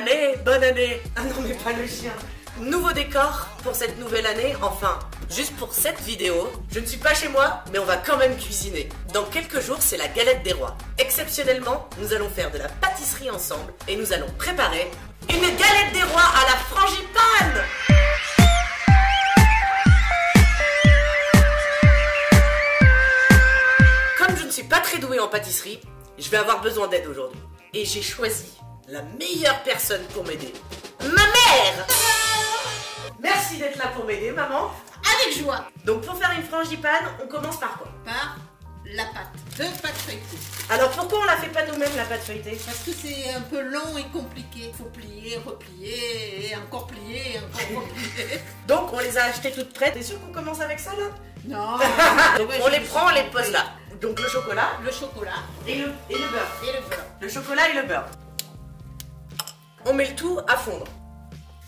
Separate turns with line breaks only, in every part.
année, bonne année. Ah non mais pas le chien. Nouveau décor pour cette nouvelle année, enfin, juste pour cette vidéo. Je ne suis pas chez moi, mais on va quand même cuisiner. Dans quelques jours, c'est la galette des rois. Exceptionnellement, nous allons faire de la pâtisserie ensemble et nous allons préparer une galette des rois à la frangipane. Comme je ne suis pas très douée en pâtisserie, je vais avoir besoin d'aide aujourd'hui. Et j'ai choisi la meilleure personne pour m'aider. Ma mère! Merci d'être là pour m'aider, maman.
Avec joie.
Donc pour faire une frangipane, on commence par quoi?
Par la pâte. Deux pâtes feuilletées.
Alors pourquoi on la fait pas nous-mêmes, la pâte feuilletée?
Parce que c'est un peu long et compliqué. Il faut plier, replier, et encore plier, et encore replier.
Donc on les a achetées toutes prêtes. T'es sûr qu'on commence avec ça là?
Non.
Donc
Ouais,
on les prend, on les pose là. Donc le chocolat
le chocolat
et le beurre.
et le beurre.
Le chocolat et le beurre. On met le tout à fondre.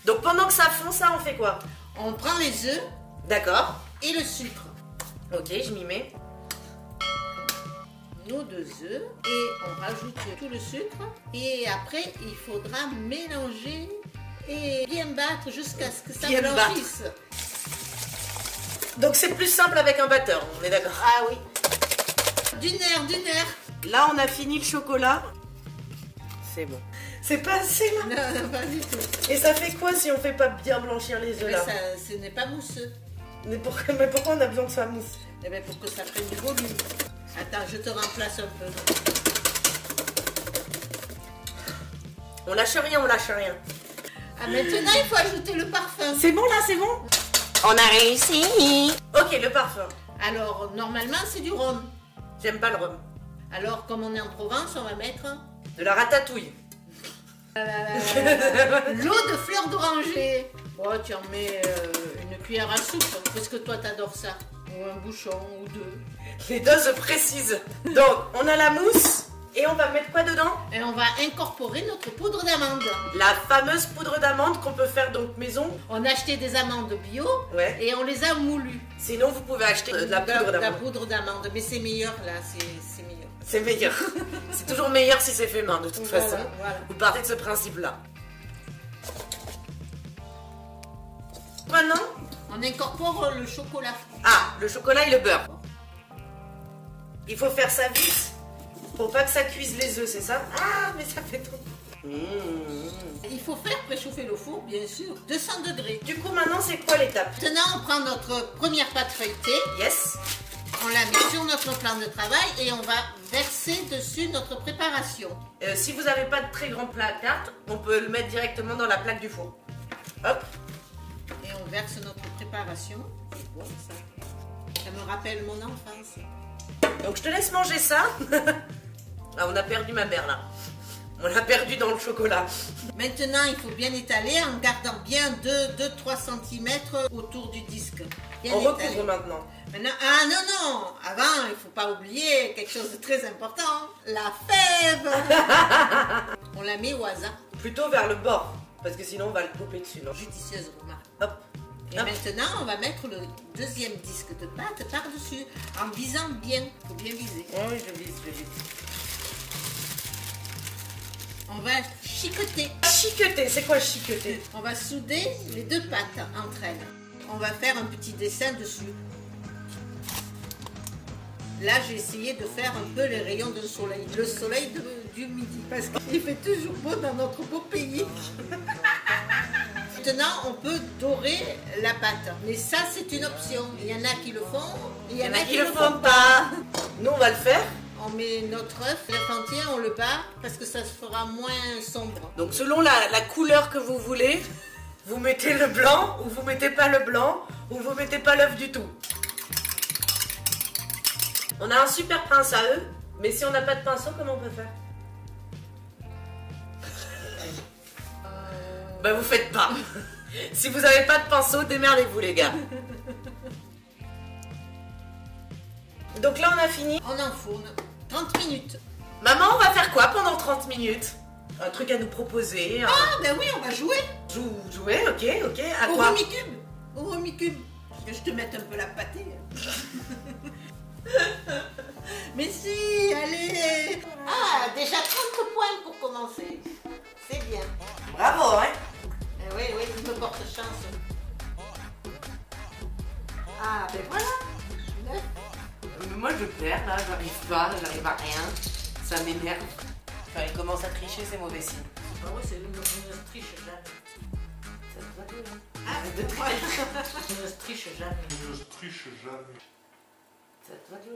Donc pendant que ça fond, ça on fait quoi?
On prend les œufs
D'accord.
et le sucre.
Ok, je m'y mets.
Nos deux œufs et on rajoute tout le sucre. Et après, il faudra mélanger et bien battre jusqu'à ce que ça
Bien
blanchisse.
Donc c'est plus simple avec un batteur, on est d'accord?
Ah oui. Du nerf.
Là on a fini le chocolat. C'est bon. C'est pas assez là?
Non, non, pas du tout.
Et ça fait quoi si on fait pas bien blanchir les œufs
Mais
là?
ce n'est pas mousseux.
Mais pourquoi on a besoin que ça mousse?
Eh bien, pour que ça prenne du volume. Attends, je te remplace un peu.
On lâche rien, on lâche rien.
Ah, maintenant, il faut ajouter le parfum.
C'est bon là, c'est bon? On a réussi. Ok, le parfum.
Alors, normalement, c'est du rhum.
J'aime pas le rhum.
Alors, comme on est en Provence, on va mettre
De la ratatouille.
l'eau de fleur d'oranger. Oh, tu en mets une cuillère à soupe, parce que toi, t'adores ça. Ou un bouchon, ou deux.
Les doses précises. Donc, on a la mousse. Et on va mettre quoi dedans?
Et on va incorporer notre poudre d'amande.
La fameuse poudre d'amande qu'on peut faire donc maison.
On a acheté des amandes bio
Ouais.
et on les a moulues.
Sinon, vous pouvez acheter de la poudre
De la
d'amande.
poudre d'amande, mais c'est meilleur là, c'est meilleur.
C'est meilleur. C'est toujours meilleur si c'est fait main, de toute
Voilà,
façon.
voilà.
Vous partez de ce principe-là. Maintenant,
On incorpore le chocolat.
le chocolat et le beurre. Il faut faire ça vite pour pas que ça cuise les œufs, c'est ça? Ah, mais ça fait trop.
Il faut faire préchauffer le four, bien sûr, 200 degrés.
Du coup, maintenant, c'est quoi l'étape?
Maintenant, on prend notre première pâte feuilletée,
Yes.
on la met sur notre plan de travail et on va verser dessus notre préparation.
Si vous n'avez pas de très grand placard, on peut le mettre directement dans la plaque du four. Hop.
Et on verse notre préparation. C'est bon ça. Ça me rappelle mon enfance.
Donc, je te laisse manger ça. Ah, on a perdu ma mère, là. On l'a perdu dans le chocolat.
Maintenant, il faut bien étaler en gardant bien 2-3 cm autour du disque. Bien
On
étalé.
recouvre maintenant.
Maintenant, ah non, avant, il ne faut pas oublier quelque chose de très important, la fève. On la met au hasard,
Plutôt vers le bord, parce que sinon on va le couper dessus. Non?
judicieuse remarque.
Hop.
Et
Hop.
maintenant, on va mettre le deuxième disque de pâte par-dessus, en visant bien, il faut bien viser.
Oui, je vise.
On va chicoter,
Chiqueter, c'est quoi chiqueter?
on va souder les deux pâtes entre elles. On va faire un petit dessin dessus. Là, j'ai essayé de faire un peu les rayons de soleil, le soleil du midi, parce qu'il fait toujours beau dans notre beau pays. Maintenant, on peut dorer la pâte, mais ça, c'est une option. Il y en a qui le font,
Il y en a qui le font pas. Nous, on va le faire.
On met notre œuf, l'œuf entier, on le bat, parce que ça se fera moins sombre.
Donc, selon la couleur que vous voulez, vous mettez le blanc, ou vous mettez pas le blanc, ou vous mettez pas l'œuf du tout. On a un super pince à œufs, mais si on n'a pas de pinceau, comment on peut faire? Bah, vous faites pas. Si vous n'avez pas de pinceau, démerdez-vous, les gars. Donc là, on a fini.
On enfourne 30 minutes.
Maman, on va faire quoi pendant 30 minutes? Un truc à nous proposer.
Ah, ben oui, on va jouer.
Jouer, ok. À
Au
quoi?
Rumicube. Au Rumicube. Que je te mette un peu la pâtée. Mais si, allez. Ah, déjà 30 points pour commencer. C'est bien.
Bravo. Moi je perds là, j'arrive à rien. Ça m'énerve. Quand il commence à tricher, c'est mauvais signe.
Ah oui, c'est une triche jamais.
Ça te va bien, hein?
Ah,
De tricher.
Je ne triche jamais.
Ça te va bien.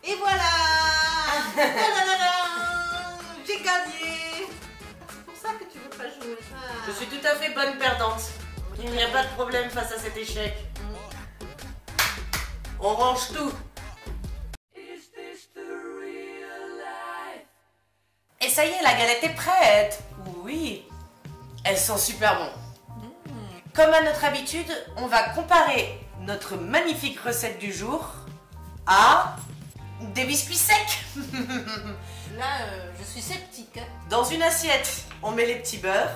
Et voilà. J'ai gagné. C'est pour ça que tu veux pas jouer.
Je suis tout à fait bonne perdante. Il n'y a pas de problème face à cet échec. On range tout. Et ça y est, la galette est prête. Oui, elles sont super bonnes. Comme à notre habitude, on va comparer notre magnifique recette du jour à des biscuits secs.
Là, je suis sceptique.
Dans une assiette, on met les petits beurres.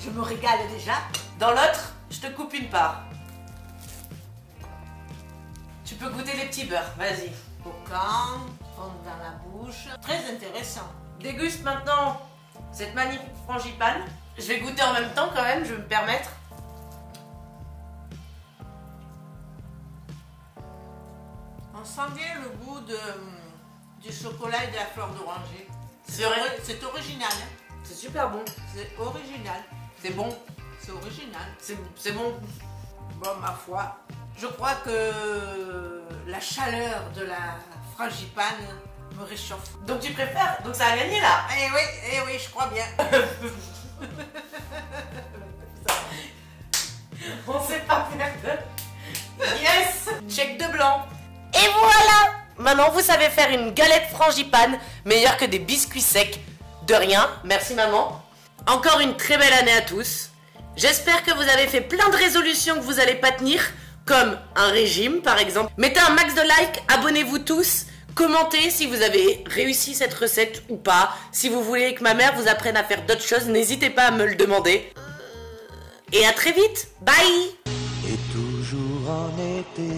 Je me régale déjà.
Dans l'autre, je te coupe une part. Tu peux goûter les petits beurres, vas-y.
Croquant, prendre dans la bouche. Très intéressant.
Déguste maintenant cette magnifique frangipane. Je vais goûter en même temps quand même, je vais me permettre.
On sent bien le goût du chocolat et de la fleur d'oranger.
C'est vrai.
C'est original. Hein.
C'est super bon.
C'est original.
C'est bon.
C'est original.
C'est bon.
Bon, ma foi, je crois que la chaleur de la frangipane me réchauffe.
Donc tu préfères? Donc ça a gagné là.
Eh oui, je crois bien.
On sait pas faire de... Yes. Chèque de blanc. Et voilà. Maintenant vous savez faire une galette frangipane meilleure que des biscuits secs. De rien, merci maman. Encore une très belle année à tous. J'espère que vous avez fait plein de résolutions que vous n'allez pas tenir, comme un régime par exemple. Mettez un max de likes, abonnez-vous tous, commentez si vous avez réussi cette recette ou pas. Si vous voulez que ma mère vous apprenne à faire d'autres choses, n'hésitez pas à me le demander. Et à très vite, bye.
Et toujours en été.